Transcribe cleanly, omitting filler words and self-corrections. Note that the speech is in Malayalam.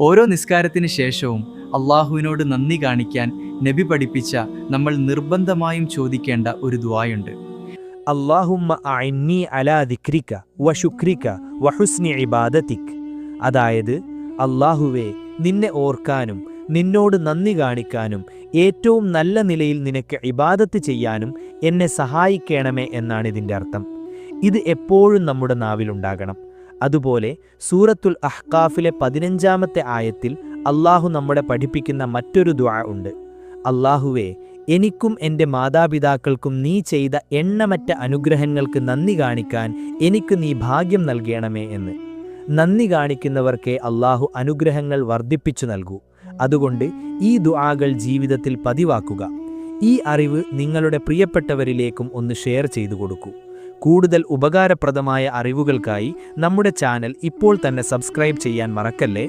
ഓരോ നിസ്കാരത്തിന് ശേഷവും അള്ളാഹുവിനോട് നന്ദി കാണിക്കാൻ നബി പഠിപ്പിച്ച നമ്മൾ നിർബന്ധമായും ചോദിക്കേണ്ട ഒരു ദുആയുണ്ട്. അല്ലാഹുമ്മ അഇന്നി അലാ ദിക്രിക വശുക്രിക വഹുസ്നി ഇബാദതിക്. അതായത്, അല്ലാഹുവേ, നിന്നെ ഓർക്കാനും നിന്നോട് നന്ദി കാണിക്കാനും ഏറ്റവും നല്ല നിലയിൽ നിനക്ക് ഇബാദത്ത് ചെയ്യാനും എന്നെ സഹായിക്കണമേ എന്നാണ് ഇതിൻ്റെ അർത്ഥം. ഇത് എപ്പോഴും നമ്മുടെ നാവിലുണ്ടാകണം. അതുപോലെ സൂറത്തുൽ അഹ്കാഫിലെ 15-ാമത്തെ ആയത്തിൽ അല്ലാഹു നമ്മളെ പഠിപ്പിക്കുന്ന മറ്റൊരു ദുആ ഉണ്ട്. അല്ലാഹുവേ, എനിക്കും എൻ്റെ മാതാപിതാക്കൾക്കും നീ ചെയ്ത എണ്ണമറ്റ അനുഗ്രഹങ്ങൾക്ക് നന്ദി കാണിക്കാൻ എനിക്ക് നീ ഭാഗ്യം നൽകണമേ എന്ന്. നന്ദി കാണിക്കുന്നവർക്കേ അല്ലാഹു അനുഗ്രഹങ്ങൾ വർദ്ധിപ്പിച്ചു നൽകൂ. അതുകൊണ്ട് ഈ ദുആകൾ ജീവിതത്തിൽ പതിവാക്കുക. ഈ അറിവ് നിങ്ങളുടെ പ്രിയപ്പെട്ടവരിലേക്കും ഒന്ന് ഷെയർ ചെയ്തു കൊടുക്കൂ. കൂടുതൽ ഉപകാരപ്രദമായ അറിവുകൾക്കായി നമ്മുടെ ചാനൽ ഇപ്പോൾ തന്നെ സബ്സ്ക്രൈബ് ചെയ്യാൻ മറക്കല്ലേ.